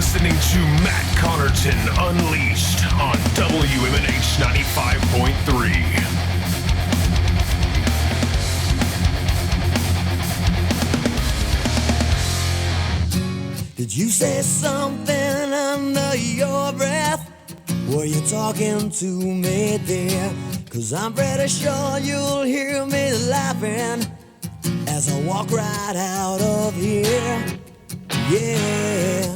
listening to Matt Connarton Unleashed on WMNH 95.3. Did you say something under your breath? Were you talking to me, dear? 'Cause I'm pretty sure you'll hear me laughing as I walk right out of here. Yeah.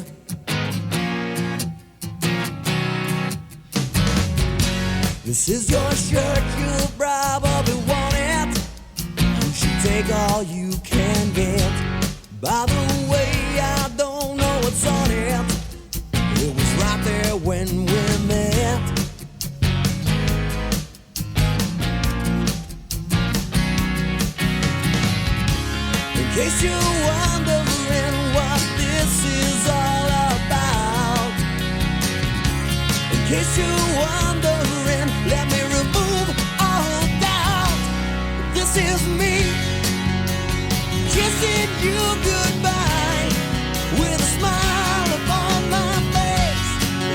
This is your shirt, you'll probably want it. You should take all you can get. By the way, I don't know what's on it. It was right there when we met. In case you're wondering what this is all about, in case you're wondering, let me remove all doubt. This is me kissing you goodbye with a smile upon my face.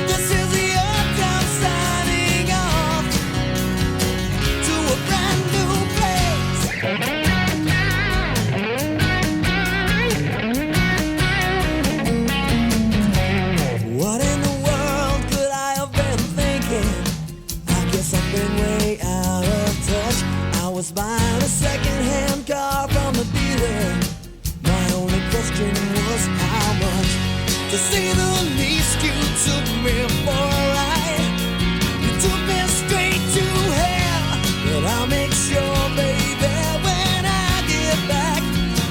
This is your time signing off to a brand new place. What in the world could I have been thinking? I guess I've been way out of touch. I was buying a second-hand car from the dealer. My only question was how much. To say the least, you took me for a ride. You took me straight to hell. But I'll make sure, baby, when I get back,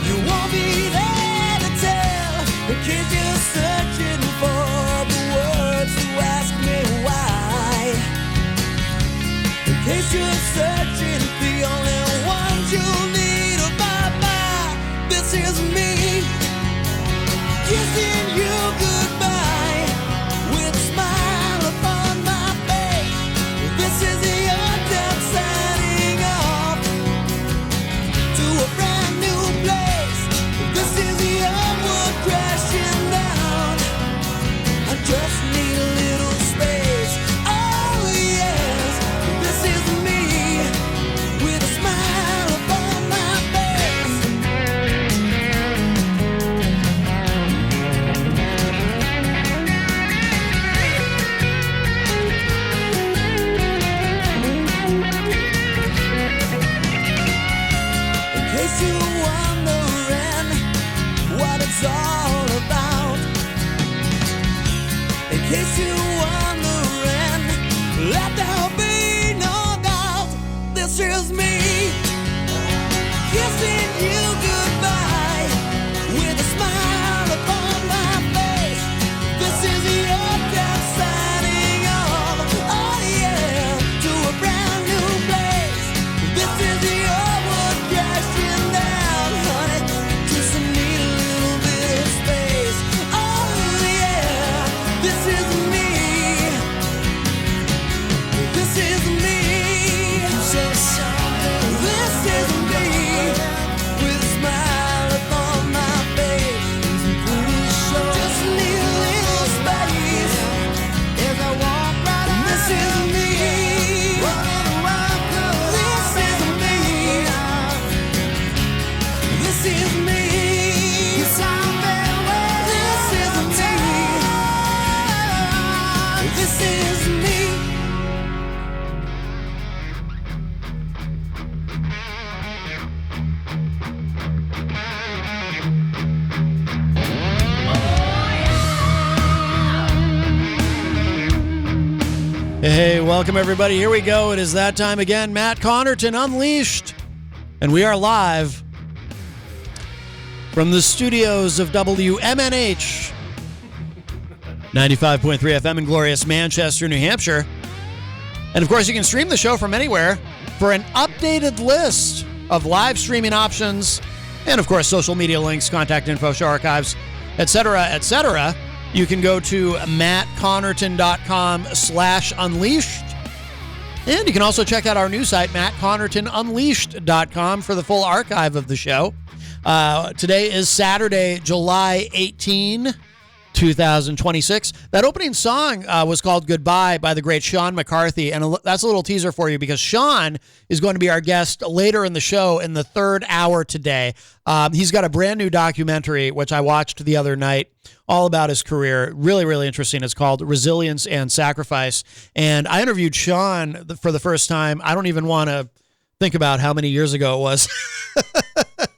you won't be there to tell. In case you're searching for the words to ask me why. In case you're searching, the only ones you'll need are bye-bye. This is me kissing you goodbye with a smile upon my face. This is your time signing off to a brand new place. This is your world crashing down. I just need a little space. Oh yes, this is me with a smile upon my face. In case you're wondering what it's all about, in case you're wondering, let there be no doubt. This is me kissing you goodbye with a smile upon my face. This is your time signing off, oh yeah, to a brand new place. This is your world crashing down, honey. Just need a little bit of space. Oh yeah, this is me. This is me. This is me with a smile upon my face. Just need a little space as I walk right out. This is me. This is me. This is me. This is me. This is me. Hey, welcome everybody. Here we go. It is that time again. Matt Connarton Unleashed. And we are live from the studios of WMNH 95.3 FM in glorious Manchester, New Hampshire. And of course, you can stream the show from anywhere. For an updated list of live streaming options and of course social media links, contact info, show archives, etc., you can go to mattconnerton.com/unleashed. And you can also check out our new site, mattconnertonunleashed.com, for the full archive of the show. Today is Saturday, July 18, 2026. That opening song was called Goodbye by the great Sean McCarthy. And that's a little teaser for you because Sean is going to be our guest later in the show in the third hour today. He's got a brand new documentary, which I watched the other night, all about his career. Really, really interesting. It's called Resilience and Sacrifice. And I interviewed Sean for the first time. I don't even want to think about how many years ago it was.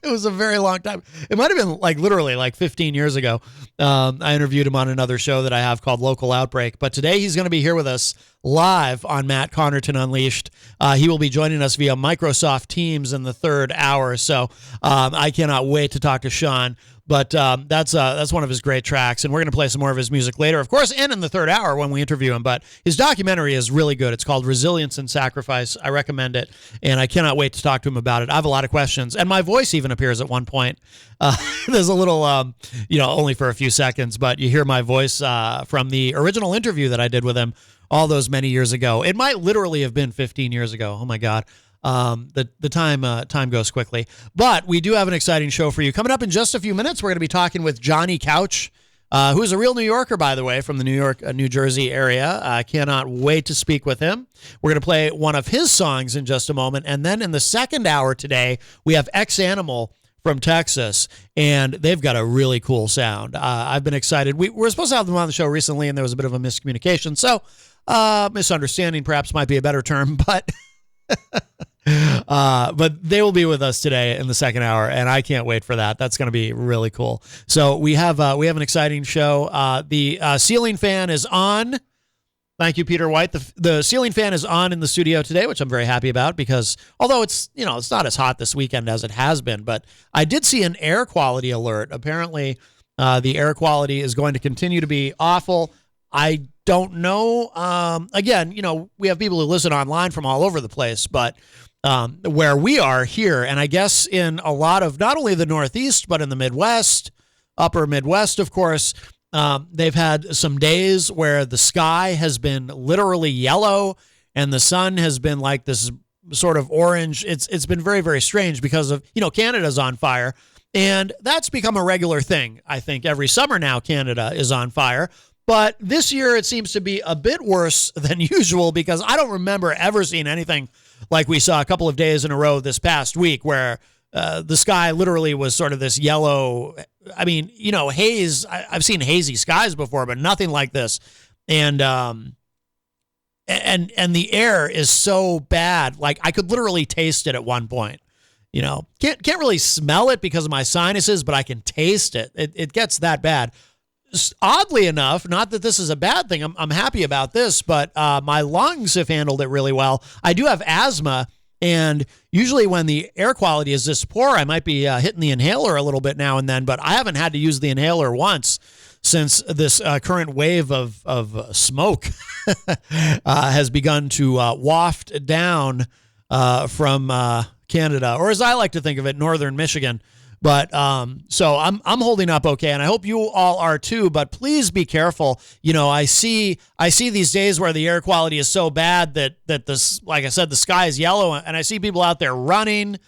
It was a very long time. It might have been literally 15 years ago. I interviewed him on another show that I have called Local Outbreak. But today he's going to be here with us live on Matt Connarton Unleashed. He will be joining us via Microsoft Teams in the third hour. So I cannot wait to talk to Sean. But that's one of his great tracks, and we're going to play some more of his music later, of course, and in the third hour when we interview him. But his documentary is really good. It's called Resilience and Sacrifice. I recommend it, and I cannot wait to talk to him about it. I have a lot of questions, and my voice even appears at one point. There's a little, only for a few seconds, but you hear my voice from the original interview that I did with him all those many years ago. It might literally have been 15 years ago. Oh, my God. The time goes quickly, but we do have an exciting show for you coming up in just a few minutes. We're going to be talking with Jonny Couch, who's a real New Yorker, by the way, from the New York, New Jersey area. I cannot wait to speak with him. We're going to play one of his songs in just a moment. And then in the second hour today, we have X Animal from Texas, and they've got a really cool sound. I've been excited. We were supposed to have them on the show recently, and there was a bit of a miscommunication. So, misunderstanding perhaps might be a better term, but but they will be with us today in the second hour, and I can't wait for that. That's going to be really cool. So we have an exciting show. The ceiling fan is on. Thank you, Peter White. The ceiling fan is on in the studio today, which I'm very happy about because although it's not as hot this weekend as it has been, but I did see an air quality alert. Apparently, the air quality is going to continue to be awful. I don't know. Again, we have people who listen online from all over the place, but where we are here, and I guess in a lot of not only the Northeast, but in the Midwest, upper Midwest, of course, they've had some days where the sky has been literally yellow and the sun has been like this sort of orange. It's been very, very strange because of, Canada's on fire. And that's become a regular thing. I think every summer now Canada is on fire. But this year it seems to be a bit worse than usual because I don't remember ever seeing anything like we saw a couple of days in a row this past week where the sky literally was sort of this yellow, haze. I've seen hazy skies before, but nothing like this. And the air is so bad. Like I could literally taste it at one point. Can't really smell it because of my sinuses, but I can taste it. It gets that bad. Oddly enough, not that this is a bad thing, I'm happy about this, but my lungs have handled it really well. I do have asthma, and usually when the air quality is this poor, I might be hitting the inhaler a little bit now and then, but I haven't had to use the inhaler once since this current wave of smoke has begun to waft down from Canada, or as I like to think of it, northern Michigan. But so I'm holding up okay, and I hope you all are too. But please be careful. I see these days where the air quality is so bad that this, like I said, the sky is yellow, and I see people out there running,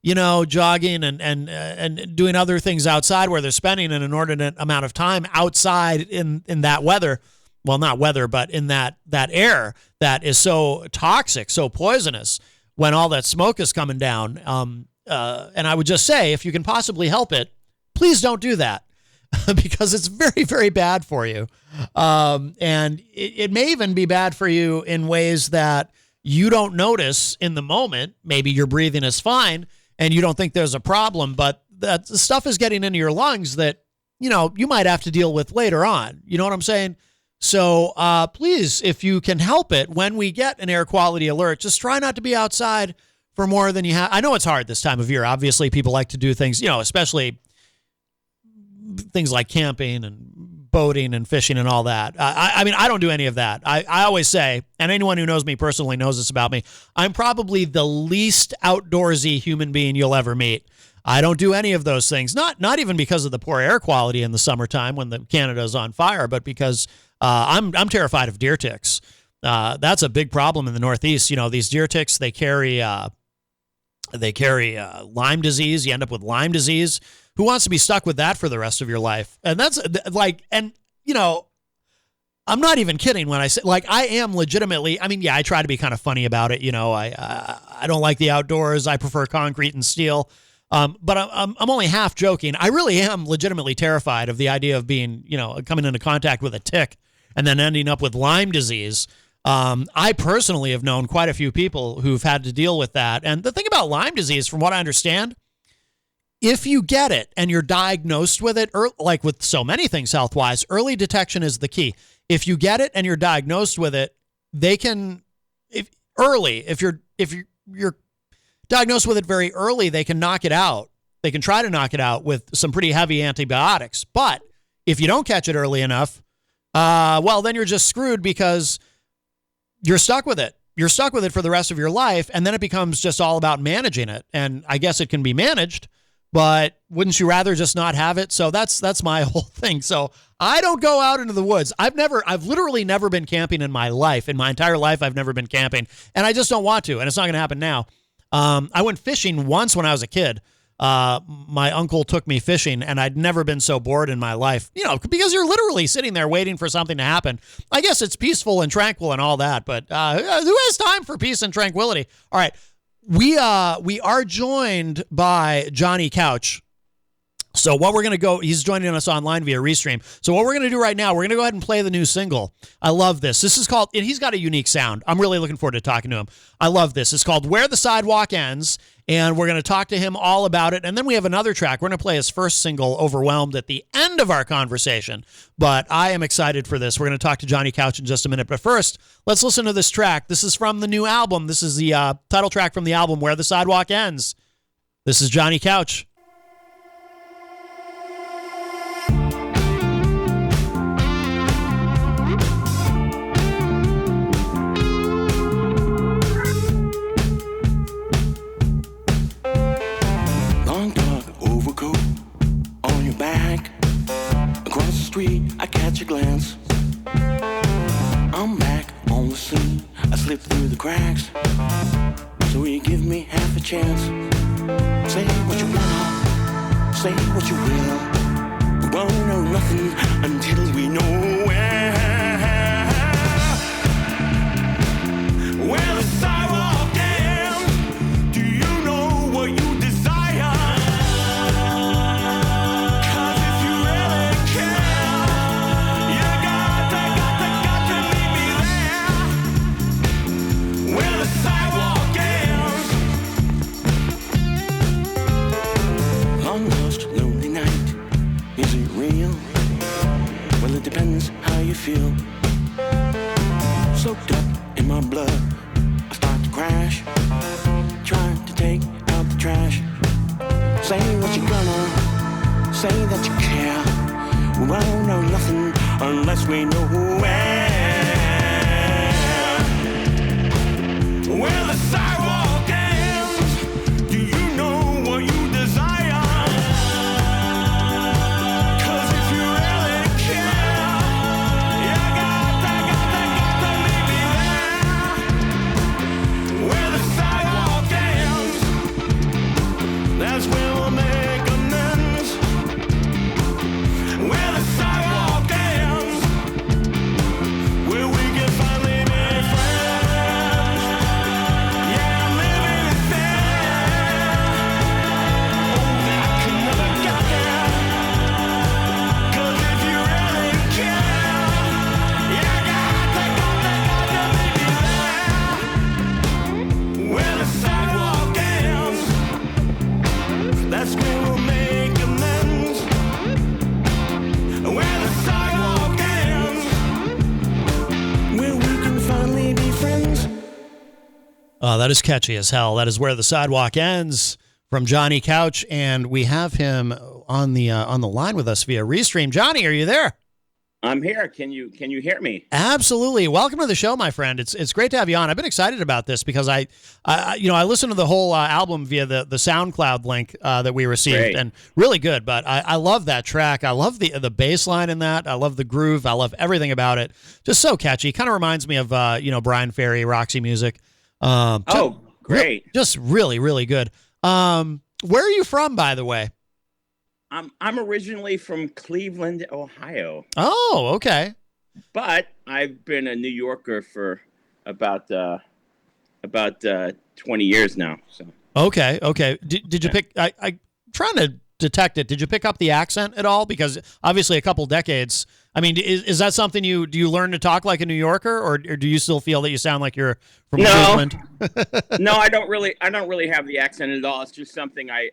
jogging and doing other things outside where they're spending an inordinate amount of time outside in that weather. Well, not weather, but in that air that is so toxic, so poisonous when all that smoke is coming down. And I would just say, if you can possibly help it, please don't do that because it's very, very bad for you. And it may even be bad for you in ways that you don't notice in the moment. Maybe your breathing is fine and you don't think there's a problem, but that stuff is getting into your lungs that, you might have to deal with later on. You know what I'm saying? So please, if you can help it, when we get an air quality alert, just try not to be outside for more than you have. I know it's hard this time of year. Obviously, people like to do things, especially things like camping and boating and fishing and all that. I don't do any of that. I always say, and anyone who knows me personally knows this about me, I'm probably the least outdoorsy human being you'll ever meet. I don't do any of those things, not even because of the poor air quality in the summertime when Canada is on fire, but because I'm terrified of deer ticks. That's a big problem in the Northeast. These deer ticks, they carry Lyme disease. You end up with Lyme disease. Who wants to be stuck with that for the rest of your life? And that's you know, I'm not even kidding when I say, like, I am legitimately, I mean, yeah, I try to be kind of funny about it. You know, I don't like the outdoors. I prefer concrete and steel. But I'm only half joking. I really am legitimately terrified of the idea of being, you know, coming into contact with a tick and then ending up with Lyme disease. I personally have known quite a few people who've had to deal with that. And the thing about Lyme disease, from what I understand, if you get it and you're diagnosed with it, like with so many things health-wise, early detection is the key. If you get it and you're diagnosed with it, they can, if you're diagnosed with it very early, they can knock it out. They can try to knock it out with some pretty heavy antibiotics. But if you don't catch it early enough, well, then you're just screwed because you're stuck with it. You're stuck with it for the rest of your life, and then it becomes just all about managing it. And I guess it can be managed, but wouldn't you rather just not have it? So that's my whole thing. So I don't go out into the woods. I've literally never been camping in my life. In my entire life, I've never been camping, and I just don't want to, and it's not going to happen now. I went fishing once when I was a kid. My uncle took me fishing, and I'd never been so bored in my life, you know, because you're literally sitting there waiting for something to happen. I guess it's peaceful and tranquil and all that, but who has time for peace and tranquility? All right. We are joined by Jonny Couch. So what we're going to he's joining us online via Restream. So what we're going to do right now, we're going to go ahead and play the new single. I love this. This is called, and he's got a unique sound. I'm really looking forward to talking to him. I love this. It's called Where the Sidewalk Ends, and we're going to talk to him all about it. And then we have another track. We're going to play his first single, Overwhelmed, at the end of our conversation. But I am excited for this. We're going to talk to Jonny Couch in just a minute. But first, let's listen to this track. This is from the new album. This is the title track from the album, Where the Sidewalk Ends. This is Jonny Couch. I catch a glance. I'm back on the scene. I slip through the cracks. So will you give me half a chance? Say what you want, say what you will. We won't know nothing until we know where the sidewalk ends. Do you know what you desire? It depends how you feel. Soaked up in my blood, I start to crash, trying to take out the trash. Say what you're gonna, say that you care. We won't know nothing unless we know where the sidewalk ends. Do you know what you desire? That is catchy as hell. That is Where the Sidewalk Ends from Jonny Couch, and we have him on the line with us via Restream. Jonny, are you there? I'm here. Can you hear me? Absolutely. Welcome to the show, my friend. It's great to have you on. I've been excited about this because I listened to the whole album via the SoundCloud link that we received, Great. And really good. But I love that track. I love the bass line in that. I love the groove. I love everything about it. Just so catchy. Kind of reminds me of Brian Ferry, Roxy Music. Great. Just really, really good. Where are you from, by the way? I'm originally from Cleveland, Ohio, Oh, okay. but I've been a New Yorker for about 20 years now. So Okay. Okay. Did you yeah. pick? I trying to detect it. Did you pick up the accent at all? Because obviously, a couple decades. I mean, is that something do you learn to talk like a New Yorker, or do you still feel that you sound like you're from No, Cleveland? no, I don't really have the accent at all. It's just something I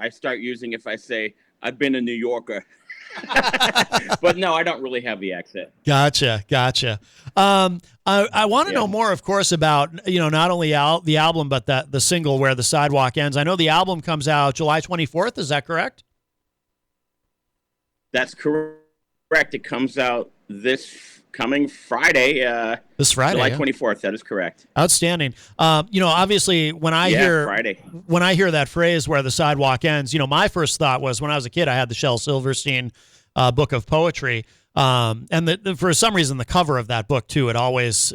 start using if I say I've been a New Yorker. But no, I don't really have the accent. Gotcha, gotcha. I want to Yeah. know more, of course, about not only the album but the single "Where the Sidewalk Ends." I know the album comes out July 24th. Is that correct? That's correct. It comes out this coming Friday, This Friday, July yeah. 24th. That is correct. Outstanding. Obviously, when I Friday. hear that phrase "where the sidewalk ends," my first thought was when I was a kid, I had the Shel Silverstein book of poetry, and for some reason, the cover of that book too, it always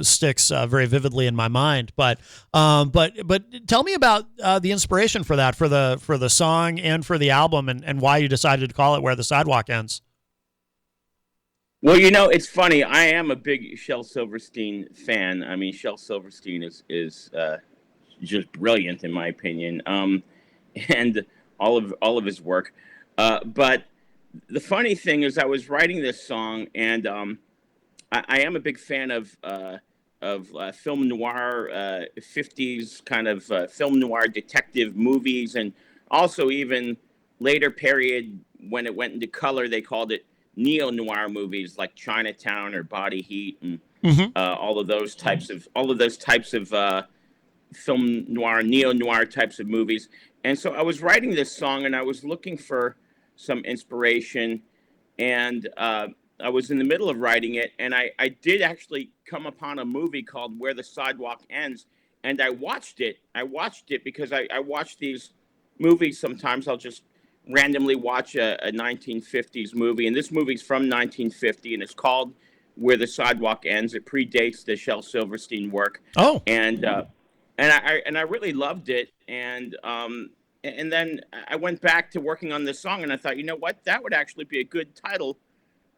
sticks very vividly in my mind. But tell me about the inspiration for that, for the song and for the album, and why you decided to call it "Where the Sidewalk Ends." Well, it's funny. I am a big Shel Silverstein fan. I mean, Shel Silverstein is just brilliant in my opinion, and all of his work. But the funny thing is, I was writing this song, and I am a big fan of film noir, 50s kind of film noir detective movies, and also even later period when it went into color, they called it neo noir movies like Chinatown or Body Heat, and all of those types of film noir, neo noir types of movies. And so I was writing this song, and I was looking for some inspiration, and I was in the middle of writing it, and I did actually come upon a movie called Where the Sidewalk Ends, and I watched it. Because I watch these movies sometimes. I'll just randomly watch a 1950s movie, and this movie's from 1950, and it's called Where the Sidewalk Ends. It predates the Shel Silverstein work. Oh, And I really loved it, and then I went back to working on this song, and I thought, you know what, that would actually be a good title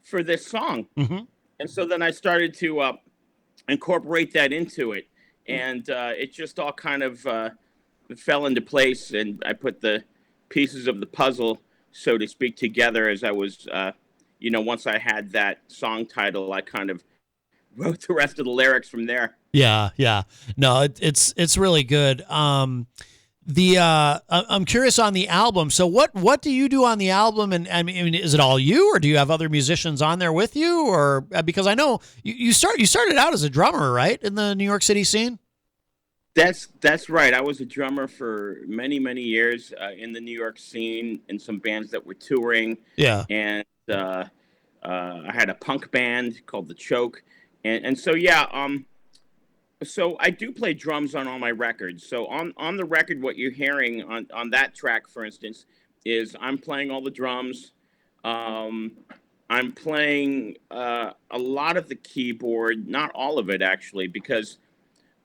for this song. And so then I started to incorporate that into it, and it just all kind of fell into place, and I put the pieces of the puzzle, so to speak, together as I was, once I had that song title, I kind of wrote the rest of the lyrics from there. yeah, yeah. No, it's really good. I'm curious on the album. So what do you do on the album? And I mean, is it all you, or do you have other musicians on there with you? Or because I know you started out as a drummer, right, in the New York City scene? That's right. I was a drummer for many, many years in the New York scene in some bands that were touring. Yeah. And I had a punk band called The Choke. And so, yeah, so I do play drums on all my records. So on the record, what you're hearing on that track, for instance, is I'm playing all the drums. I'm playing a lot of the keyboard, not all of it actually, because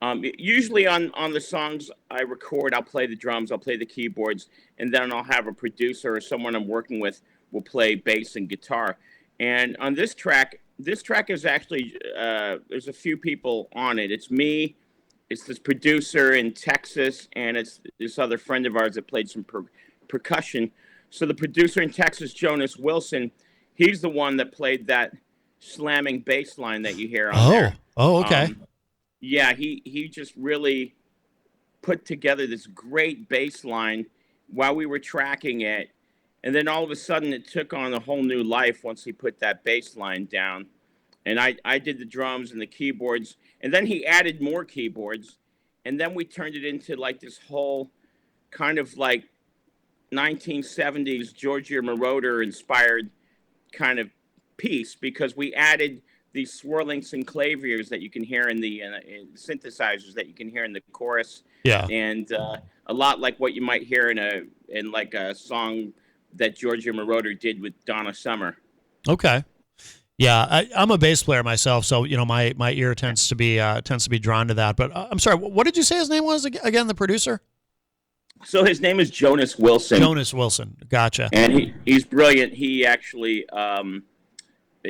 usually on the songs I record, I'll play the drums, I'll play the keyboards, and then I'll have a producer or someone I'm working with will play bass and guitar. And on this track is actually, there's a few people on it. It's me, it's this producer in Texas, and it's this other friend of ours that played some percussion. So the producer in Texas, Jonas Wilson, he's the one that played that slamming bass line that you hear on there. Oh, okay. Yeah, he just really put together this great bass line while we were tracking it. And then all of a sudden it took on a whole new life once he put that bass line down. And I did the drums and the keyboards. And then he added more keyboards. And then we turned it into like this whole kind of like 1970s Giorgio Moroder inspired kind of piece, because we added these swirling synclaviers that you can hear in the synthesizers that you can hear in the chorus. Yeah. And a lot like what you might hear in like a song that Giorgio Moroder did with Donna Summer. Okay. Yeah, I'm a bass player myself, so my ear tends to be drawn to that. But I'm sorry, what did you say his name was again? The producer? So his name is Jonas Wilson. Jonas Wilson. Gotcha. And he's brilliant. He actually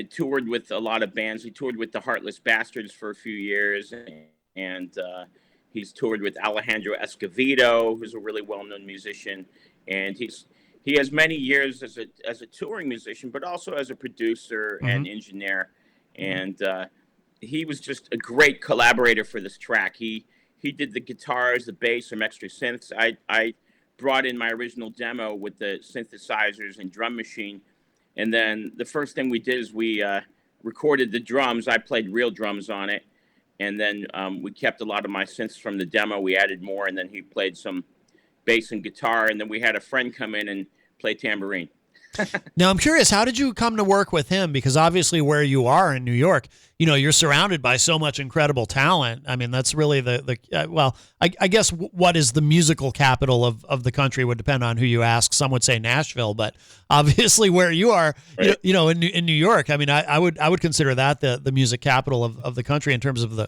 toured with a lot of bands. He toured with the Heartless Bastards for a few years, and he's toured with Alejandro Escovedo, who's a really well-known musician. And he has many years as a touring musician, but also as a producer and engineer. And he was just a great collaborator for this track. He did the guitars, the bass, some extra synths. I brought in my original demo with the synthesizers and drum machine. And then the first thing we did is we recorded the drums. I played real drums on it. And then we kept a lot of my synths from the demo. We added more, and then he played some bass and guitar. And then we had a friend come in and play tambourine. Now, I'm curious, how did you come to work with him? Because obviously where you are in New York, you're surrounded by so much incredible talent. I mean, that's really I guess what is the musical capital of the country would depend on who you ask. Some would say Nashville, but obviously where you are, right. In New York, I mean, I would consider that the music capital of the country in terms of the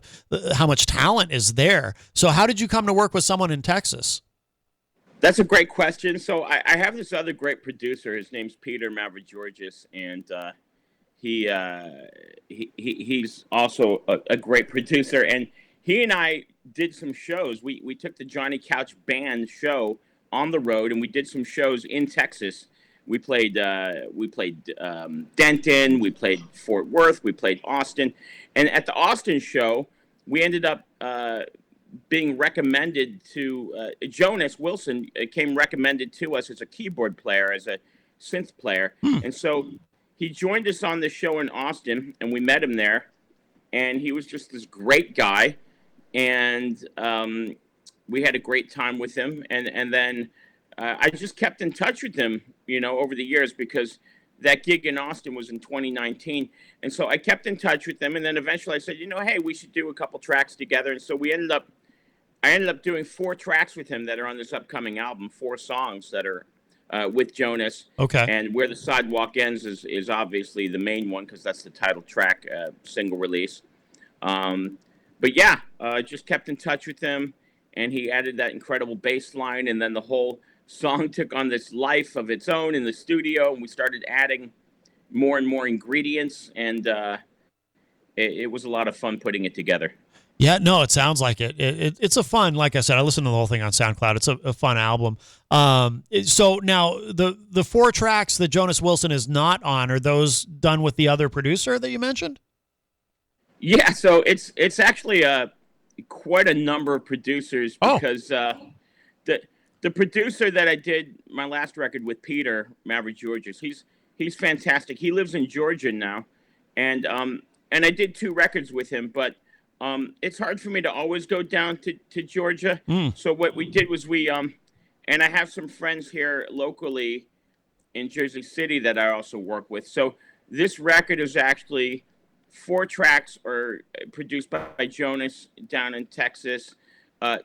how much talent is there. So how did you come to work with someone in Texas? That's a great question. So I have this other great producer. His name's Peter Mavrogeorgis, and he's also a great producer. And he and I did some shows. We took the Jonny Couch band show on the road, and we did some shows in Texas. We played Denton, we played Fort Worth, we played Austin, and at the Austin show, we ended up being recommended to Jonas Wilson came recommended to us as a keyboard player, as a synth player. And so he joined us on the show in Austin, and we met him there, and he was just this great guy, and we had a great time with him. And then I just kept in touch with him, over the years, because that gig in Austin was in 2019. And so I kept in touch with him, and then eventually I said, hey, we should do a couple tracks together. And so I ended up doing 4 tracks with him that are on this upcoming album, 4 songs that are with Jonas. Okay. And Where the Sidewalk Ends is obviously the main one, because that's the title track, single release. But yeah, just kept in touch with him, and he added that incredible bass line, and then the whole song took on this life of its own in the studio, and we started adding more and more ingredients, and it was a lot of fun putting it together. Yeah, no, it sounds like it. It's a fun, like I said, I listened to the whole thing on SoundCloud. It's a fun album. So now the 4 tracks that Jonas Wilson is not on, are those done with the other producer that you mentioned? Yeah, so it's actually quite a number of producers, because the producer that I did my last record with, Peter Mavrogeorgis, he's fantastic. He lives in Georgia now, and I did 2 records with him, but it's hard for me to always go down to Georgia. So what we did was and I have some friends here locally in Jersey City that I also work with. So this record is actually 4 tracks are produced by Jonas down in Texas.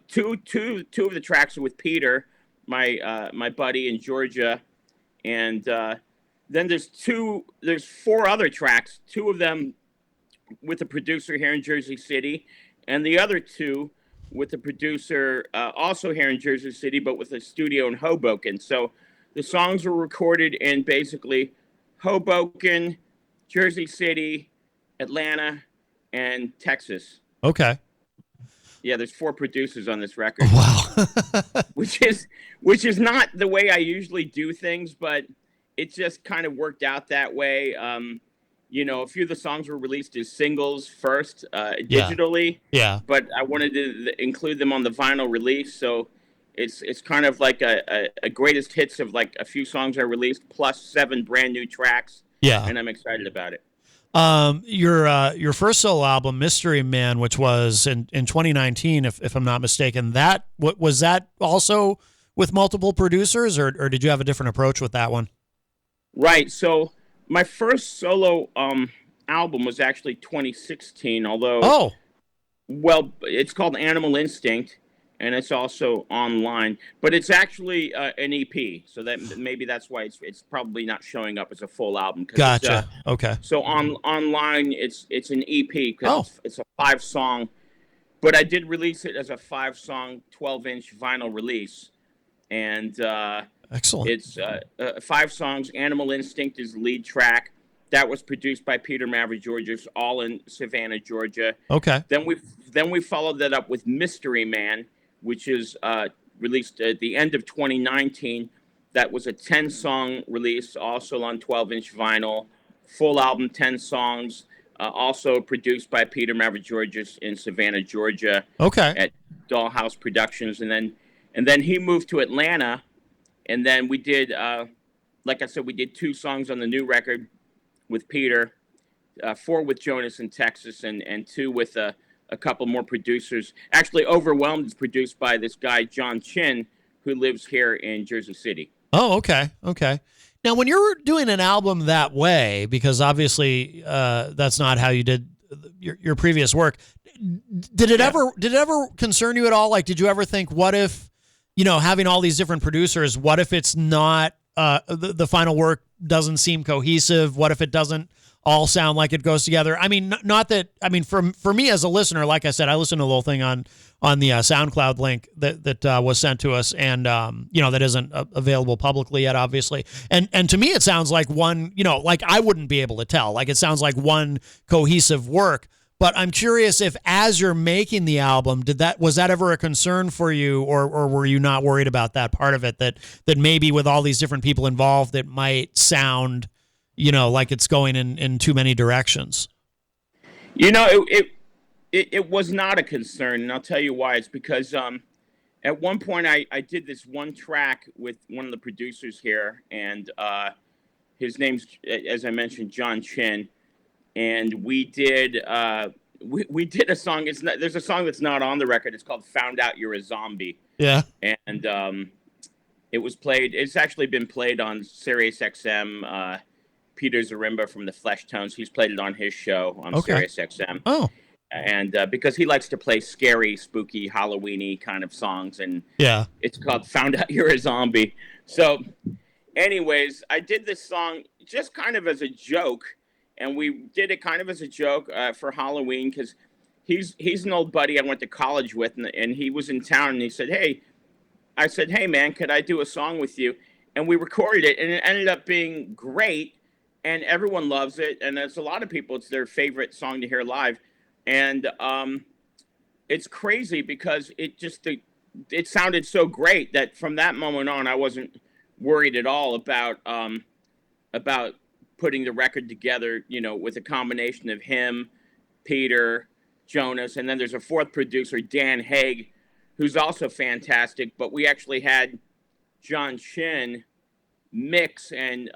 Two of the tracks are with Peter, my buddy in Georgia, and then there's 4 other tracks. 2 of them with a producer here in Jersey City, and the other 2 with a producer also here in Jersey City, but with a studio in Hoboken. So the songs were recorded in basically Hoboken, Jersey City, Atlanta, and Texas. Okay. Yeah, there's 4 producers on this record. Wow. which is not the way I usually do things, but it just kind of worked out that way. A few of the songs were released as singles first, digitally. Yeah. But I wanted to include them on the vinyl release, so it's kind of like a greatest hits of like a few songs I released plus 7 brand new tracks. Yeah. And I'm excited about it. Your first solo album, Mystery Man, which was in 2019, if I'm not mistaken, was that also with multiple producers, or did you have a different approach with that one? Right. So my first solo album was actually 2016, although it's called Animal Instinct, and it's also online, but it's actually an EP, so that maybe that's why it's probably not showing up as a full album. Gotcha. Okay. So online, it's an EP because it's a 5-song, but I did release it as a 5-song, 12-inch vinyl release, and Excellent. it's 5 songs. Animal Instinct is the lead track. That was produced by Peter Mavrogeorgis, all in Savannah, Georgia. Okay. Then we followed that up with Mystery Man, which is released at the end of 2019. That was a 10-song release, also on 12-inch vinyl. Full album, 10 songs. Also produced by Peter Mavrogeorgis in Savannah, Georgia. Okay. At Dollhouse Productions, and then he moved to Atlanta, and then we did, like I said, we did 2 songs on the new record with Peter, 4 with Jonas in Texas, and 2 with a couple more producers. Actually, Overwhelmed is produced by this guy John Chin, who lives here in Jersey City. Oh, okay. Okay. Now, when you're doing an album that way, because obviously that's not how you did your previous work, did it ever concern you at all? Like, did you ever think, what if, having all these different producers, what if it's not the final work doesn't seem cohesive? What if it doesn't all sound like it goes together? I mean, not that. I mean, for me as a listener, like I said, I listened to the whole thing on the SoundCloud link that was sent to us, and that isn't available publicly yet, obviously. And to me, it sounds like one. Like I wouldn't be able to tell. Like it sounds like one cohesive work. But I'm curious if, as you're making the album, was that ever a concern for you, or were you not worried about that part of it? That maybe with all these different people involved, it might sound, like it's going in too many directions. It was not a concern, and I'll tell you why. It's because at one point I did this one track with one of the producers here, and his name's, as I mentioned, John Chin. And we did we did a song. There's a song that's not on the record. It's called "Found Out You're a Zombie." Yeah. And it was played. It's actually been played on Sirius XM. Peter Zaremba from the Flesh Tones. He's played it on his show on Sirius XM. Oh. And because he likes to play scary, spooky, Halloween-y kind of songs, and it's called "Found Out You're a Zombie." So, anyways, I did this song just kind of as a joke. And we did it kind of as a joke for Halloween, because he's an old buddy I went to college with, and he was in town, and he said, "Hey," I said, "Hey man, could I do a song with you?" And we recorded it, and it ended up being great, and everyone loves it, and there's a lot of people, it's their favorite song to hear live, and it's crazy because it sounded so great that from that moment on, I wasn't worried at all about putting the record together, with a combination of him, Peter, Jonas, and then there's a 4th producer, Dan Haig, who's also fantastic. But we actually had John Chin mix and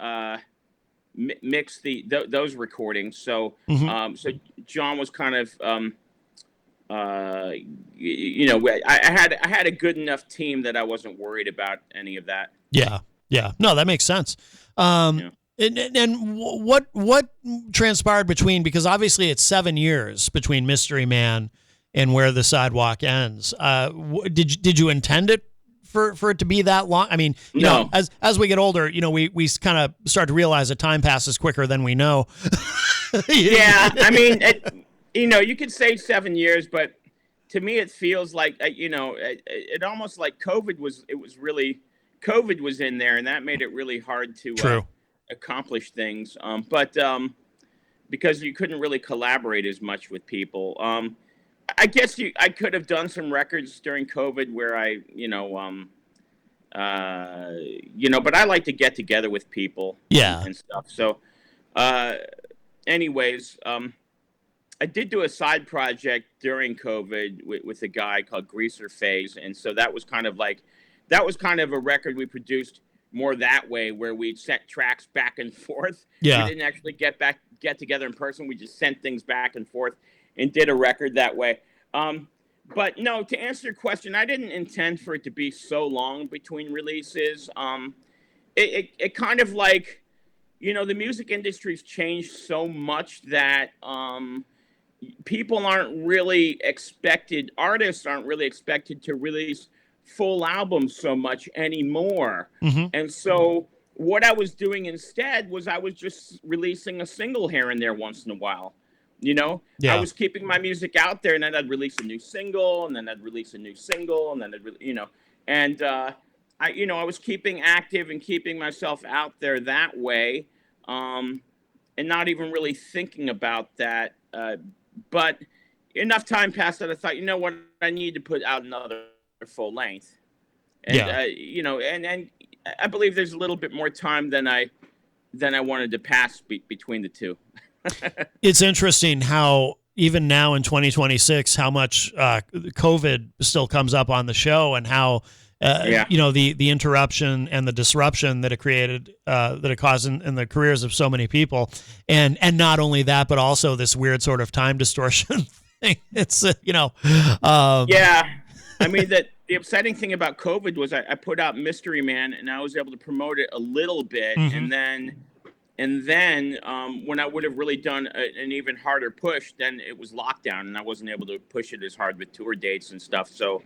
mix those recordings. So so John was kind of I had a good enough team that I wasn't worried about any of that. Yeah. No, that makes sense. And what transpired between, because obviously it's 7 years between Mystery Man and Where the Sidewalk Ends. Did you intend it for it to be that long? I mean, no. As we get older, we kind of start to realize that time passes quicker than we know. Yeah, I mean, you could say 7 years, but to me it feels like it almost like COVID was in there, and that made it really hard to accomplish things. But because you couldn't really collaborate as much with people. I guess I could have done some records during COVID where but I like to get together with people and stuff. So, anyways, I did do a side project during COVID with a guy called Greaser Phase. And so that was kind of a record we produced more that way, where we'd sent tracks back and forth. Yeah. We didn't actually get together in person. We just sent things back and forth and did a record that way. But no, to answer your question, I didn't intend for it to be so long between releases. It kind of like, the music industry's changed so much that people aren't really expected, artists aren't really expected to release full albums so much anymore. Mm-hmm. And so what I was doing instead was I was just releasing a single here and there once in a while. Yeah. I was keeping my music out there, and then I'd release a new single, and then I'd release a new single, and then and I was keeping active and keeping myself out there that way, and not even really thinking about that. But enough time passed that I thought, you know what, I need to put out another full length. And, and I believe there's a little bit more time than I wanted to pass between the two. It's interesting how even now in 2026, how much COVID still comes up on the show, and how the interruption and the disruption that it created, that it caused in the careers of so many people, and not only that, but also this weird sort of time distortion thing. It's I mean, the upsetting thing about COVID was I put out Mystery Man, and I was able to promote it a little bit, and then when I would have really done an even harder push, then it was lockdown, and I wasn't able to push it as hard with tour dates and stuff. So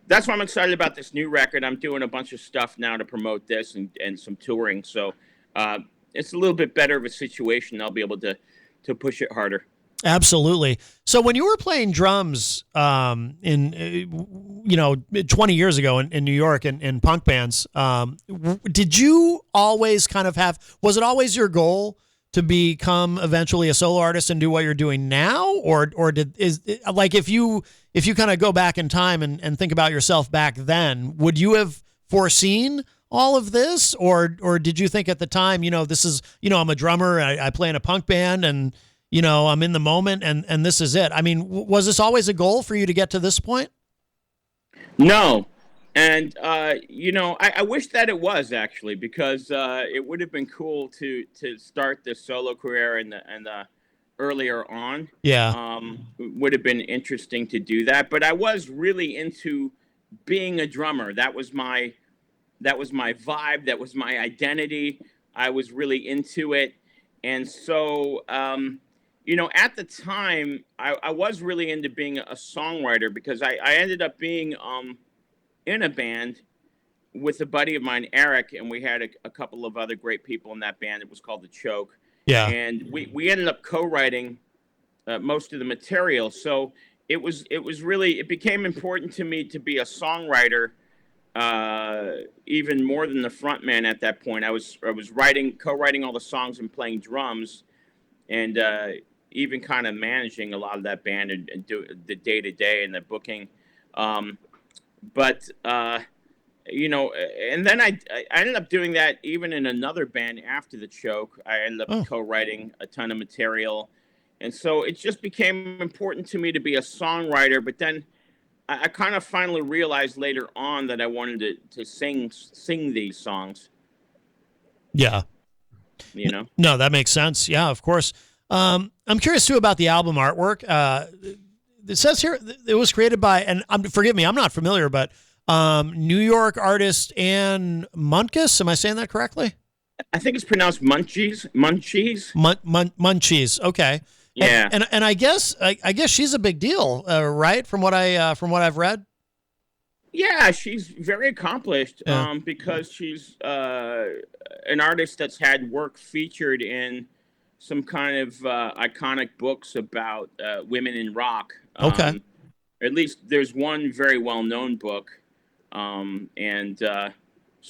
that's why I'm excited about this new record. I'm doing a bunch of stuff now to promote this and some touring. So it's a little bit better of a situation. I'll be able to push it harder. Absolutely. So when you were playing drums in 20 years ago in New York in punk bands, did you always kind of was it always your goal to become eventually a solo artist and do what you're doing now? Or if you kind of go back in time and think about yourself back then, would you have foreseen all of this? Or did you think at the time, this is, I'm a drummer, I play in a punk band, and I'm in the moment, and this is it. I mean, was this always a goal for you to get to this point? No. And, I wish that it was, actually, because it would have been cool to start this solo career and the earlier on. Yeah. Would have been interesting to do that. But I was really into being a drummer. That was my vibe. That was my identity. I was really into it. And so, at the time, I was really into being a songwriter, because I ended up being in a band with a buddy of mine, Eric, and we had a couple of other great people in that band. It was called The Choke. Yeah. And we ended up co-writing most of the material. So it became important to me to be a songwriter, even more than the front man at that point. I was co-writing all the songs and playing drums, and even kind of managing a lot of that band and do the day-to-day and the booking. And then I ended up doing that even in another band after The Choke. I ended up co-writing a ton of material. And so it just became important to me to be a songwriter. But then I kind of finally realized later on that I wanted to sing these songs. Yeah. No, that makes sense. Yeah, of course. I'm curious too about the album artwork. It says here it was created by, and forgive me, I'm not familiar, but New York artist Ann Munches. Am I saying that correctly? I think it's pronounced Munchies. Munchies. Okay. Yeah. And I guess she's a big deal, right? From what I've read. Yeah, she's very accomplished. Because she's an artist that's had work featured in some kind of iconic books about women in rock. Okay. At least there's one very well-known book, so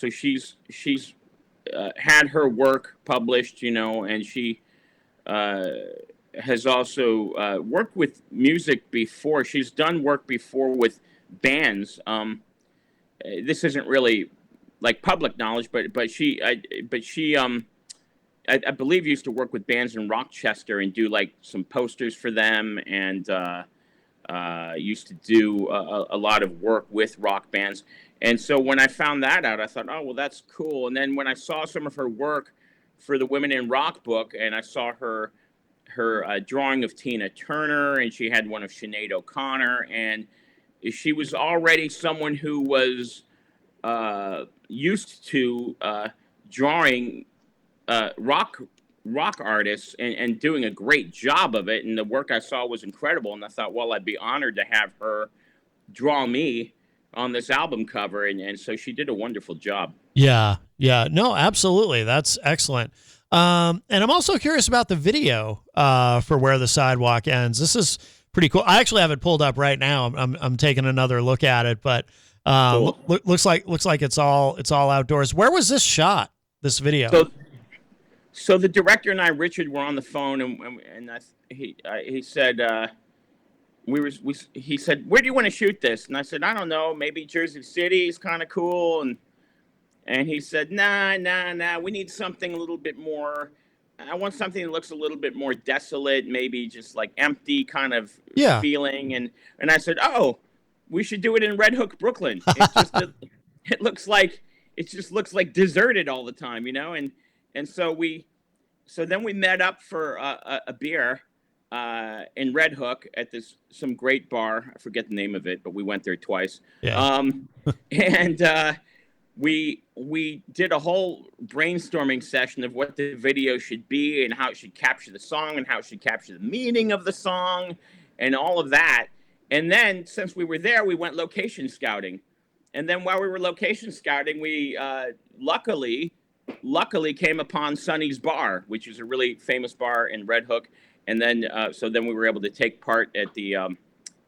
she's had her work published, and she has also worked with music before. She's done work before with bands. This isn't really like public knowledge, but she I believe used to work with bands in Rochester and do like some posters for them, and used to do a lot of work with rock bands. And so when I found that out, I thought, oh, well, that's cool. And then when I saw some of her work for the Women in Rock book, and I saw her drawing of Tina Turner, and she had one of Sinead O'Connor, and she was already someone who was used to drawing rock artists and doing a great job of it, and the work I saw was incredible. And I thought, well, I'd be honored to have her draw me on this album cover, and so she did a wonderful job. Yeah, no, absolutely, that's excellent. And I'm also curious about the video for Where the Sidewalk Ends. This is pretty cool. I actually have it pulled up right now. I'm taking another look at it, but Cool. Looks like it's all outdoors. Where was this shot? This video? So the director and I, Richard, were on the phone, and he said he said, "Where do you want to shoot this?" And I said, "I don't know, maybe Jersey City is kind of cool." And he said, "Nah, we need something a little bit more. I want something that looks a little bit more desolate, maybe just like empty kind of feeling." And I said, "Oh, we should do it in Red Hook, Brooklyn. It just looks like deserted all the time, you know." And so then we met up for a beer in Red Hook at some great bar. I forget the name of it, but we went there twice. Yeah. And we did a whole brainstorming session of what the video should be and how it should capture the song and how it should capture the meaning of the song and all of that. And then since we were there, we went location scouting. And then while we were location scouting, we luckily came upon Sonny's Bar, which is a really famous bar in Red Hook. And then so then we were able to take part at the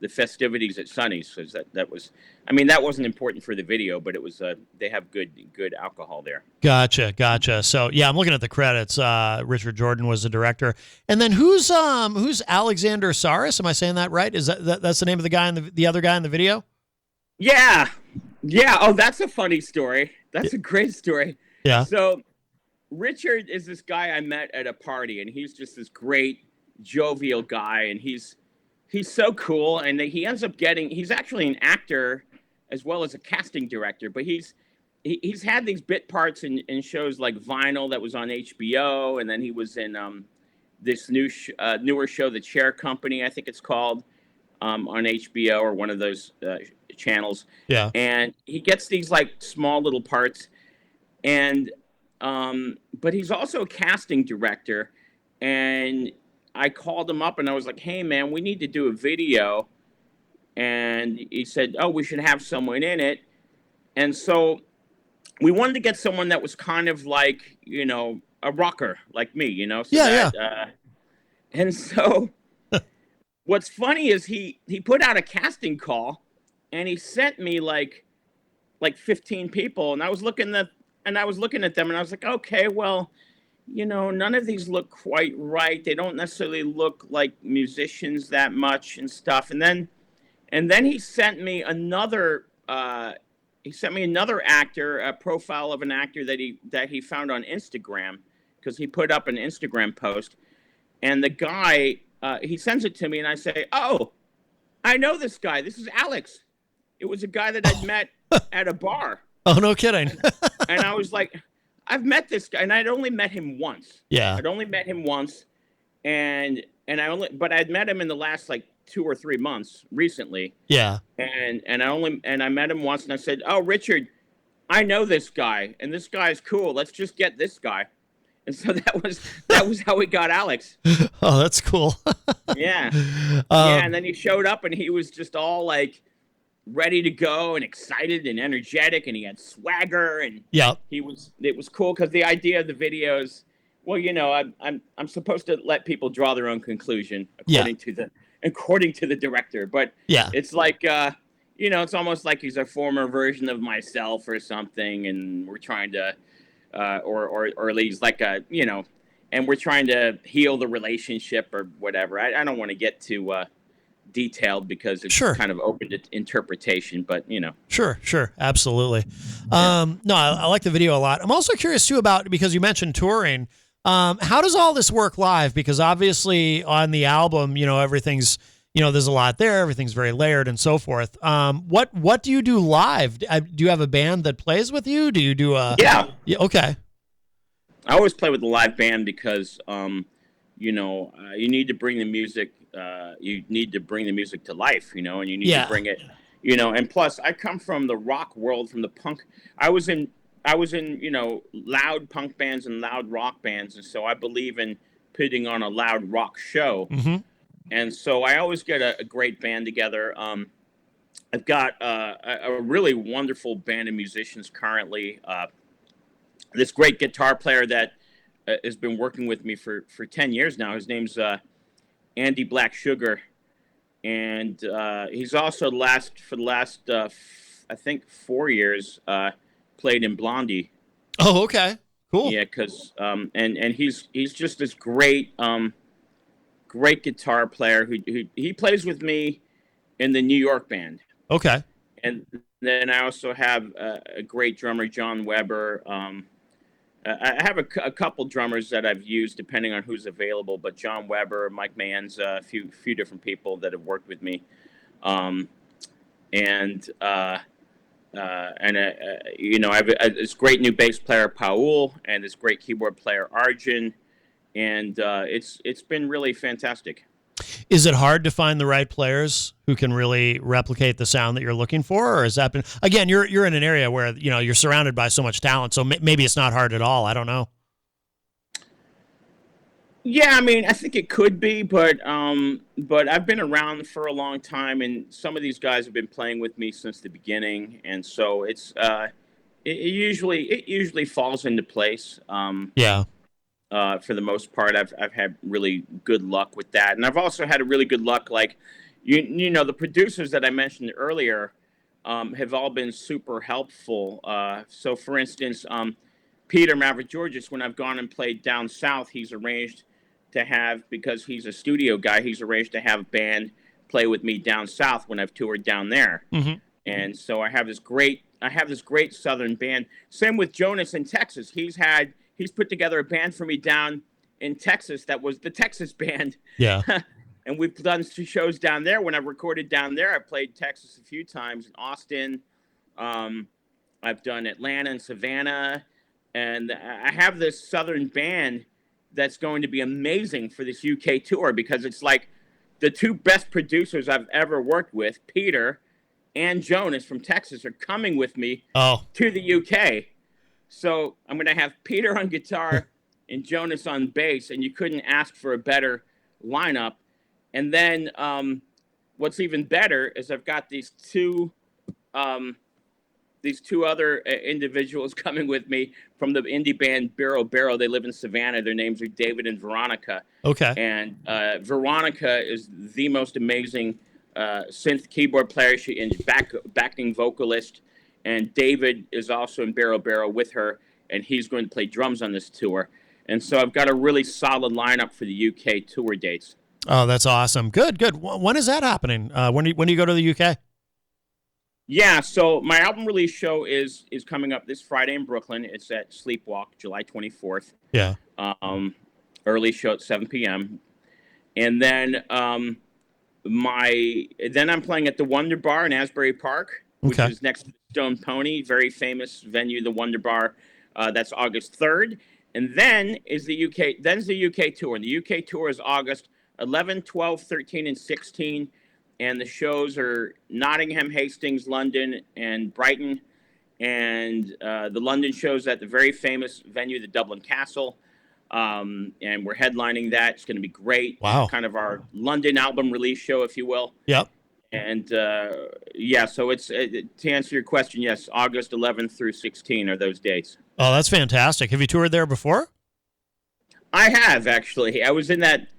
festivities at Sonny's, because that was, I mean, that wasn't important for the video, but it was they have good alcohol there. Gotcha. So yeah, I'm looking at the credits. Richard Jordan was the director, and then who's Alexander Saris? Am I saying that right? Is that's the name of the guy in the other guy in the video? Yeah. Oh, that's a funny story. That's a great story. Yeah. So Richard is this guy I met at a party, and he's just this great jovial guy, and he's so cool, and he ends up he's actually an actor as well as a casting director, but he's had these bit parts in shows like Vinyl that was on HBO, and then he was in this newer show, The Chair Company, I think it's called, on HBO or one of those channels. Yeah. And he gets these like small little parts, and but he's also a casting director, and I called him up and I was like, "Hey man, we need to do a video." And he said, "Oh, we should have someone in it." And so we wanted to get someone that was kind of like, you know, a rocker like me, you know? So and so what's funny is he put out a casting call, and he sent me like 15 people, and I was looking at them and I was like, "Okay, well, you know, none of these look quite right. They don't necessarily look like musicians that much and stuff." And then he sent me another actor, a profile of an actor that he found on Instagram, because he put up an Instagram post. And the guy, he sends it to me, and I say, "Oh, I know this guy. This is Alex." It was a guy that I'd met at a bar. Oh, no kidding. And I was like, "I've met this guy," and I'd only met him once. Yeah. I'd only met him once, but I'd met him in the last like 2 or 3 months recently. Yeah. And I met him once, and I said, "Oh, Richard, I know this guy, and this guy's cool. Let's just get this guy." And so that was how we got Alex. Oh, that's cool. Yeah. Yeah, and then he showed up, and he was just all like ready to go and excited and energetic, and he had swagger, and it was cool, because the idea of the videos, well, you know, I'm supposed to let people draw their own conclusion according to the director, but it's like you know, it's almost like he's a former version of myself or something, and we're trying to or at least like a, you know, and we're trying to heal the relationship or whatever. I don't want to get too detailed, because it's kind of open to interpretation, but you know. Sure, absolutely. No, I like the video a lot. I'm also curious too about, because you mentioned touring, how does all this work live? Because obviously on the album, you know, everything's, you know, there's a lot there, everything's very layered and so forth. What do you do live? Do you have a band that plays with you? Do you do yeah, okay. I always play with a live band, because you know, you need to bring the music. You need to bring the music to life, you know, and you need to bring it, you know. And plus, I come from the rock world, from the punk. I was in, you know, loud punk bands and loud rock bands, and so I believe in putting on a loud rock show. Mm-hmm. And so I always get a great band together. I've got a really wonderful band of musicians currently. This great guitar player that has been working with me for 10 years now. His name's Andy Black Sugar, and he's also for the last I think 4 years, played in Blondie. Oh, okay. Cool. Yeah, because and he's just this great guitar player who he plays with me in the New York band. Okay. And then I also have a great drummer, John Weber. I have a couple drummers that I've used depending on who's available, but John Weber, Mike Manza, a few different people that have worked with me, and I have this great new bass player, Paul, and this great keyboard player, Arjun, and it's been really fantastic. Is it hard to find the right players who can really replicate the sound that you're looking for, or has that been, again, you're in an area where you're surrounded by so much talent, so maybe it's not hard at all. I don't know. Yeah, I mean, I think it could be, but I've been around for a long time, and some of these guys have been playing with me since the beginning, and so it usually falls into place. Yeah. For the most part, I've had really good luck with that, and I've also had a really good luck. Like, the producers that I mentioned earlier have all been super helpful. So, for instance, Peter Maverick Georges, when I've gone and played down south, he's arranged to have, because he's a studio guy, he's arranged to have a band play with me down south when I've toured down there. Mm-hmm. And so I have this great southern band. Same with Jonas in Texas. He's put together a band for me down in Texas that was the Texas band. Yeah. And we've done 2 shows down there. When I recorded down there, I played Texas a few times, in Austin. I've done Atlanta and Savannah. And I have this southern band that's going to be amazing for this UK tour, because it's like the 2 best producers I've ever worked with, Peter and Jonas from Texas, are coming with me to the UK. So I'm going to have Peter on guitar and Jonas on bass, and you couldn't ask for a better lineup. And then what's even better is I've got these two other individuals coming with me from the indie band Barrow. They live in Savannah. Their names are David and Veronica. Okay. And Veronica is the most amazing synth keyboard player. She is backing vocalist. And David is also in Barrow with her, and he's going to play drums on this tour. And so I've got a really solid lineup for the UK tour dates. Oh, that's awesome. Good. When is that happening? When do you go to the UK? Yeah, so my album release show is coming up this Friday in Brooklyn. It's at Sleepwalk, July 24th. Yeah. Early show at 7 p.m. And then I'm playing at the Wonder Bar in Asbury Park, which is next to the Stone Pony, very famous venue, the Wonder Bar. That's August 3rd. And then is the UK tour. And the UK tour is August 11, 12, 13, and 16. And the shows are Nottingham, Hastings, London, and Brighton. And the London show's at the very famous venue, the Dublin Castle. And we're headlining that. It's going to be great. Wow. Kind of our London album release show, if you will. Yep. And so it's to answer your question, yes, August 11th through 16 are those dates. Oh, that's fantastic. Have you toured there before? I have, actually. I was in that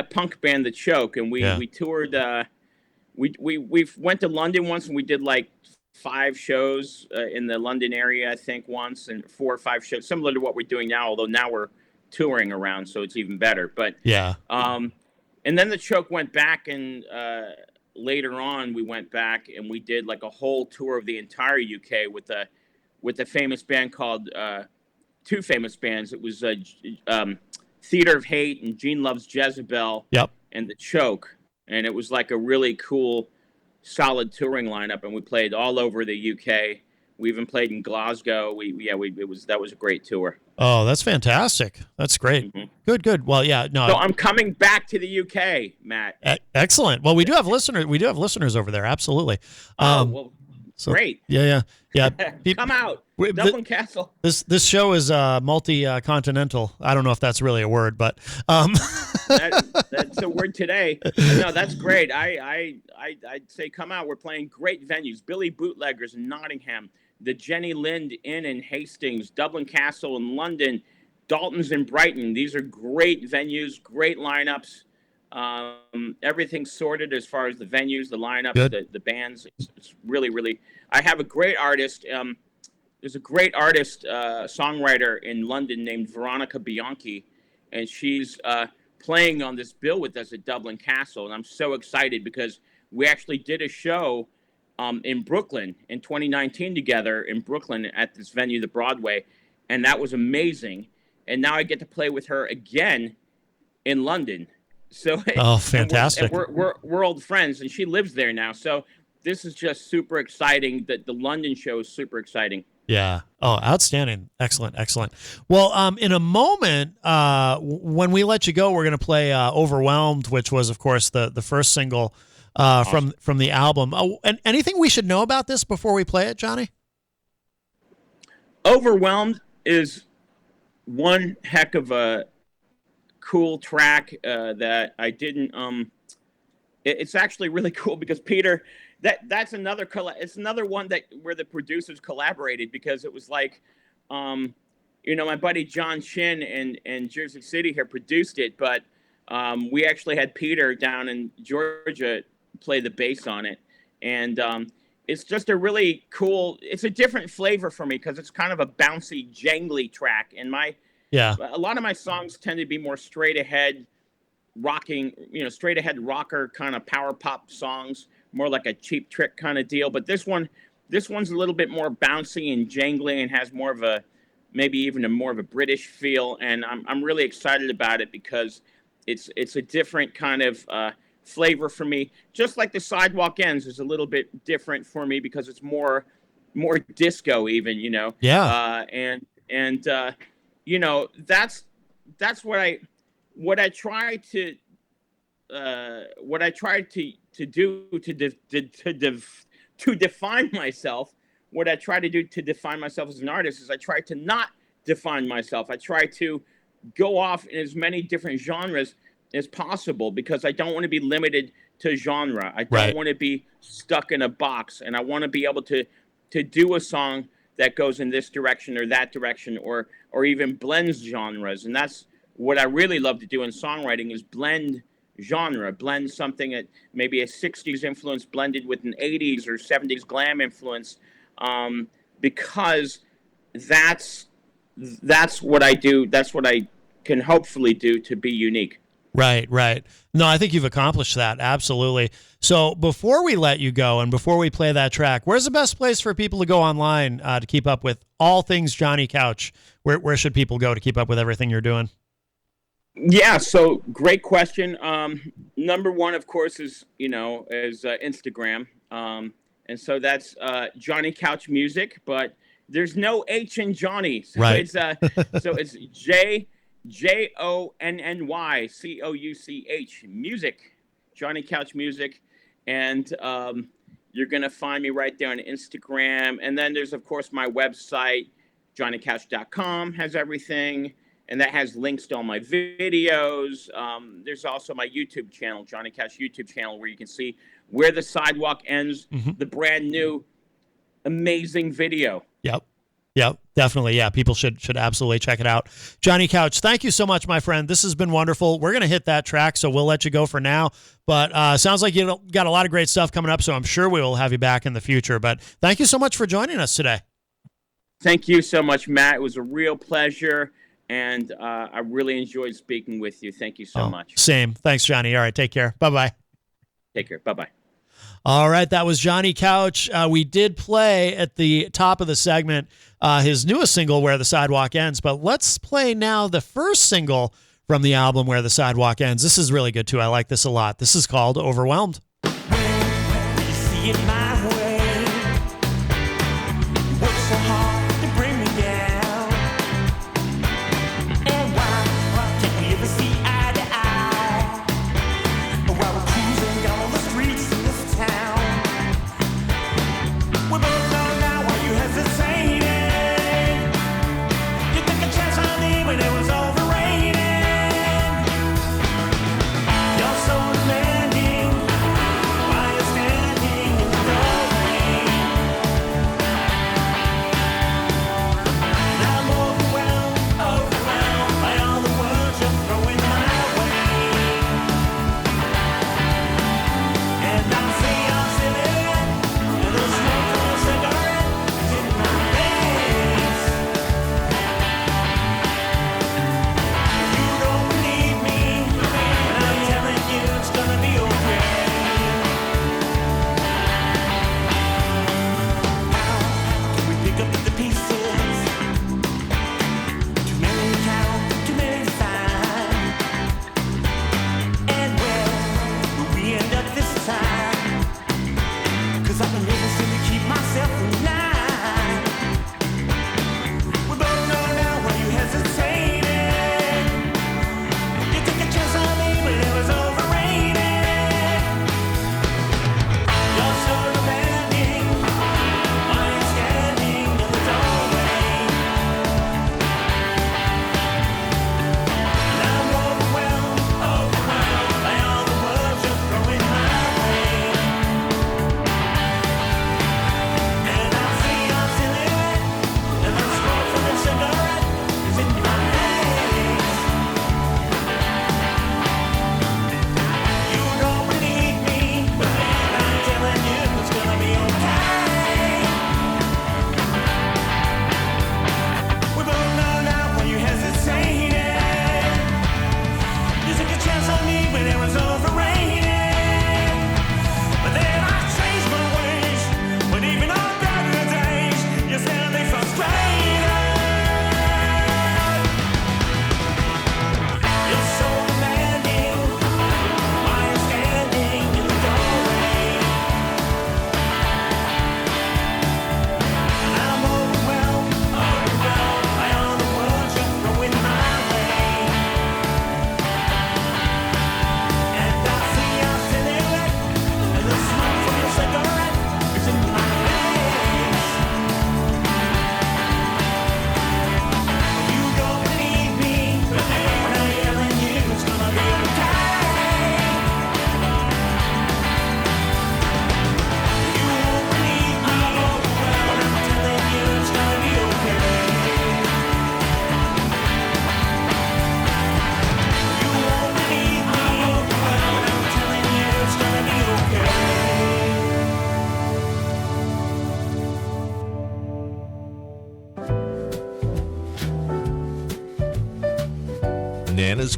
punk band, The Choke, and we toured. We went to London once, and we did like 5 shows in the London area, I think, once, and 4 or 5 shows, similar to what we're doing now, although now we're touring around, so it's even better. But yeah. And then The Choke went back, and later on we went back and we did like a whole tour of the entire UK with a famous band called 2 famous bands. It was Theater of Hate and Gene Loves Jezebel. Yep. And The Choke. And it was like a really cool, solid touring lineup, and we played all over the UK. We even played in Glasgow. That was a great tour. Oh, that's fantastic. That's great. Mm-hmm. Good. Well, yeah, no. So I'm coming back to the UK, Matt. Excellent. Well, we do have listeners. We do have listeners over there. Absolutely. So, great. Yeah. Come out. Dublin Castle. This show is multi-continental. I don't know if that's really a word, but that's a word today. No, that's great. I'd say come out. We're playing great venues. Billy Bootleggers in Nottingham, the Jenny Lind Inn in Hastings, Dublin Castle in London, Dalton's in Brighton. These are great venues, great lineups. Everything's sorted as far as the venues, the lineup, Good. the bands. It's really, really. I have a great artist. There's a great artist, songwriter in London named Veronica Bianchi, and she's playing on this bill with us at Dublin Castle. And I'm so excited because we actually did a show in Brooklyn in 2019 together in Brooklyn at this venue, the Broadway, and that was amazing. And now I get to play with her again in London. So fantastic! We're old friends, and she lives there now. So this is just super exciting. That the London show is super exciting. Yeah. Oh, outstanding! Excellent, excellent. Well, in a moment, when we let you go, we're going to play "Overwhelmed," which was, of course, the first single Awesome. from the album. Oh, and anything we should know about this before we play it, Johnny? Overwhelmed is one heck of a cool track that I didn't. It's actually really cool because Peter, that's another it's another one that where the producers collaborated, because it was like, my buddy John Chin and Jersey City here produced it, but we actually had Peter down in Georgia play the bass on it, and it's just a really cool. It's a different flavor for me because it's kind of a bouncy, jangly track, and a lot of my songs tend to be more straight ahead rocking, straight ahead rocker kind of power pop songs, more like a Cheap Trick kind of deal. But this one's a little bit more bouncy and jangly and has more of a, maybe even more of a British feel. And I'm really excited about it because it's a different kind of flavor for me. Just like the Sidewalk Ends is a little bit different for me because it's more disco even, Yeah. That's what I try to do to define myself. What I try to do to define myself as an artist is I try to not define myself. I try to go off in as many different genres as possible because I don't want to be limited to genre. I don't want to be stuck in a box, and I want to be able to do a song that goes in this direction or that direction, or even blends genres. And that's what I really love to do in songwriting, is blend genre, blend something that maybe a 60s influence blended with an 80s or 70s glam influence, because that's what I do. That's what I can hopefully do to be unique. Right. No, I think you've accomplished that. Absolutely. So before we let you go and before we play that track, where's the best place for people to go online to keep up with all things Jonny Couch? Where should people go to keep up with everything you're doing? Yeah, so great question. Number one, of course, is Instagram, and so that's Jonny Couch Music, but there's no H in Johnny, so right. It's JONNY Music, Jonny Couch Music, and you're gonna find me right there on Instagram. And then there's, of course, my website, JonnyCouch.com, has everything. And that has links to all my videos. There's also my YouTube channel, Jonny Couch YouTube channel, where you can see Where the Sidewalk Ends, the brand new, amazing video. Yep, definitely. Yeah, people should absolutely check it out. Jonny Couch, thank you so much, my friend. This has been wonderful. We're going to hit that track, so we'll let you go for now. But sounds like you got a lot of great stuff coming up, so I'm sure we will have you back in the future. But thank you so much for joining us today. Thank you so much, Matt. It was a real pleasure. And I really enjoyed speaking with you. Thank you so much. Same. Thanks, Johnny. All right, take care. Bye-bye. Take care. Bye-bye. All right, that was Jonny Couch. We did play at the top of the segment his newest single, Where the Sidewalk Ends, but let's play now the first single from the album, Where the Sidewalk Ends. This is really good, too. I like this a lot. This is called Overwhelmed. You see it my way. You work so hard to bring me down. And why can't we ever see eye to eye? While we're cruising down all the streets in this town, we both know now why you hesitating. You took a chance on me when it was overrated. You're so demanding while you're standing in the road.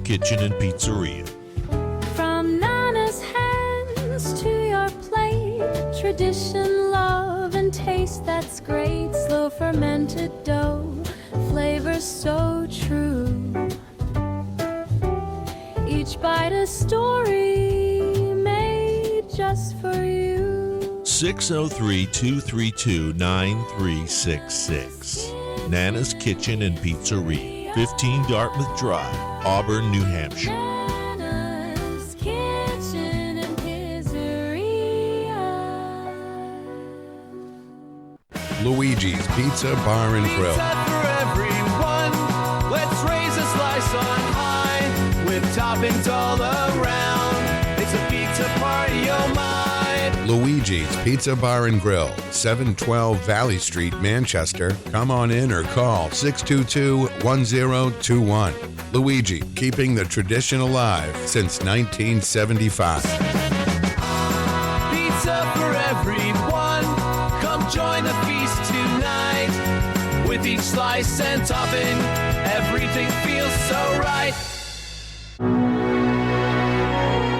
Kitchen and Pizzeria. From Nana's hands to your plate, tradition, love, and taste that's great. Slow fermented dough, flavor so true. Each bite a story made just for you. 603-232-9366. Nana's Kitchen and Pizzeria, 15 Dartmouth Drive, Auburn, New Hampshire. Nana's Kitchen and Pizzeria. Luigi's Pizza Bar and Grill. Pizza for everyone. Let's raise a slice on high with toppings all around. It's a pizza party, oh my. Luigi's Pizza Bar and Grill, 712 Valley Street, Manchester. Come on in or call 622-1021. Luigi, keeping the tradition alive since 1975. Pizza for everyone. Come join the feast tonight. With each slice and topping, everything feels so right.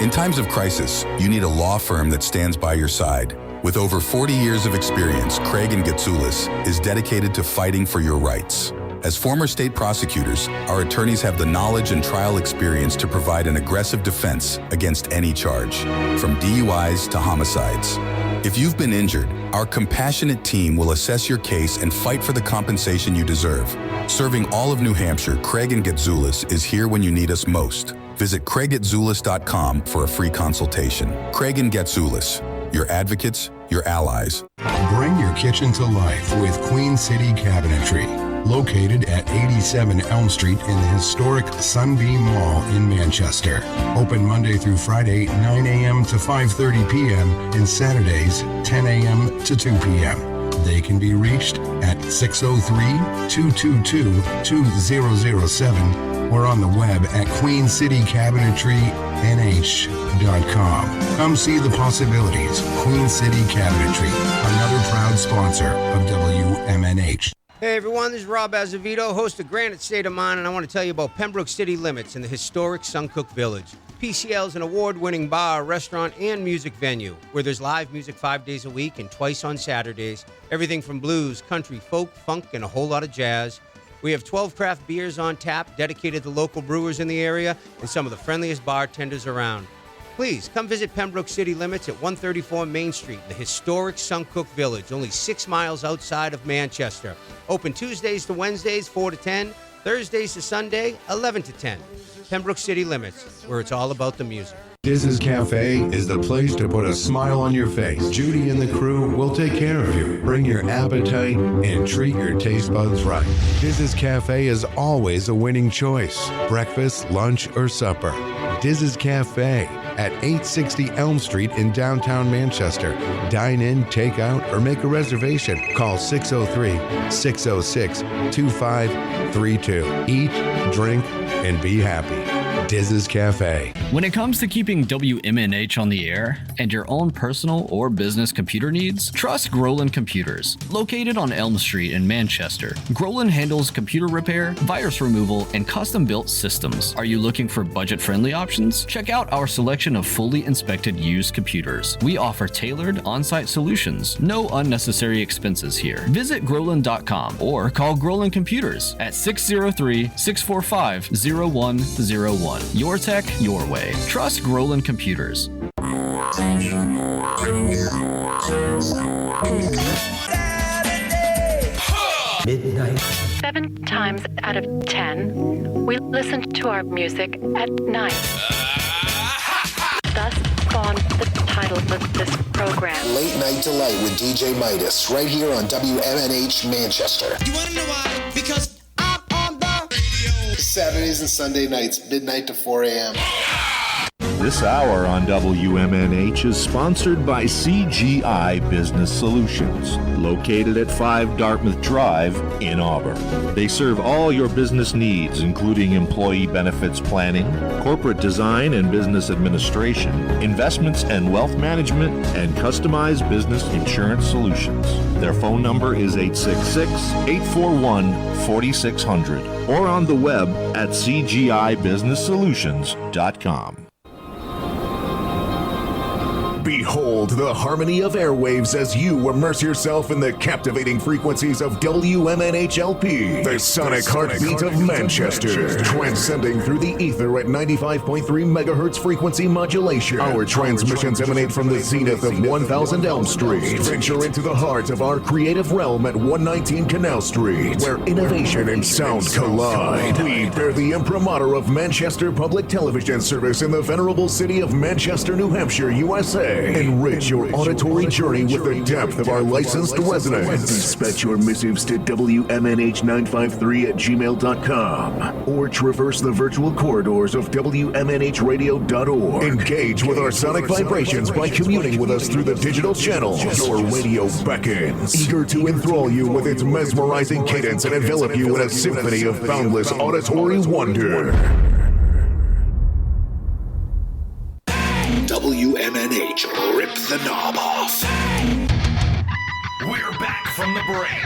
In times of crisis, you need a law firm that stands by your side. With over 40 years of experience, Craig & Getsoulis is dedicated to fighting for your rights. As former state prosecutors, our attorneys have the knowledge and trial experience to provide an aggressive defense against any charge, from DUIs to homicides. If you've been injured, our compassionate team will assess your case and fight for the compensation you deserve. Serving all of New Hampshire, Craig & Getsoulis is here when you need us most. Visit CraigGetZoulis.com for a free consultation. Craig & Getsoulis, your advocates, your allies. Bring your kitchen to life with Queen City Cabinetry. Located at 87 Elm Street in the historic Sunbeam Mall in Manchester. Open Monday through Friday, 9 a.m. to 5:30 p.m. and Saturdays, 10 a.m. to 2 p.m. They can be reached at 603-222-2007 or on the web at QueenCityCabinetryNH.com. Come see the possibilities. Queen City Cabinetry, another proud sponsor of WMNH. Hey everyone, this is Rob Azevedo, host of Granite State of Mind, and I want to tell you about Pembroke City Limits in the historic Suncook Village. PCL is an award-winning bar, restaurant, and music venue where there's live music 5 days a week and twice on Saturdays. Everything from blues, country, folk, funk, and a whole lot of jazz. We have 12 craft beers on tap dedicated to local brewers in the area and some of the friendliest bartenders around. Please come visit Pembroke City Limits at 134 Main Street in the historic Suncook Village, only 6 miles outside of Manchester. Open Tuesdays to Wednesdays, 4 to 10, Thursdays to Sunday, 11 to 10. Pembroke City Limits, where it's all about the music. Diz's Cafe is the place to put a smile on your face. Judy and the crew will take care of you. Bring your appetite and treat your taste buds right. Diz's Cafe is always a winning choice. Breakfast, lunch, or supper. Diz's Cafe at 860 Elm Street in downtown Manchester. Dine in, take out, or make a reservation. Call 603-606-2532. Eat, drink, and be happy. Diz's Cafe. When it comes to keeping WMNH on the air and your own personal or business computer needs, trust Groland Computers. Located on Elm Street in Manchester, Groland handles computer repair, virus removal, and custom-built systems. Are you looking for budget-friendly options? Check out our selection of fully inspected used computers. We offer tailored on-site solutions. No unnecessary expenses here. Visit Groland.com or call Groland Computers at 603-645-0101. Your tech, your way. Trust Groland Computers. Midnight. 7 times out of 10, we listen to our music at night. Thus spawned the title of this program. Late Night Delight with DJ Midas, right here on WMNH Manchester. You want to know why? Because I'm on the radio. Saturdays and Sunday nights, midnight to 4 a.m. This hour on WMNH is sponsored by CGI Business Solutions, located at 5 Dartmouth Drive in Auburn. They serve all your business needs, including employee benefits planning, corporate design and business administration, investments and wealth management, and customized business insurance solutions. Their phone number is 866-841-4600 or on the web at cgibusinesssolutions.com. Behold the harmony of airwaves as you immerse yourself in the captivating frequencies of WMNH-LP, the sonic heartbeat of Manchester, transcending through the ether at 95.3 megahertz frequency modulation. Our transmissions emanate from the zenith of 1000 Elm Street. Venture into the heart of our creative realm at 119 Canal Street, where innovation and sound collide. We bear the imprimatur of Manchester Public Television Service in the venerable city of Manchester, New Hampshire, USA. Enrich your auditory journey with the depth of our licensed residents. Dispatch your missives to WMNH953@gmail.com or traverse the virtual corridors of WMNHradio.org. Engage with our sonic vibrations by communing with us through the digital channels. Your radio beckons, eager to enthrall you with its mesmerizing cadence and envelop you in a symphony of boundless auditory wonder. WMNH, rip the knob off. We're back from the break.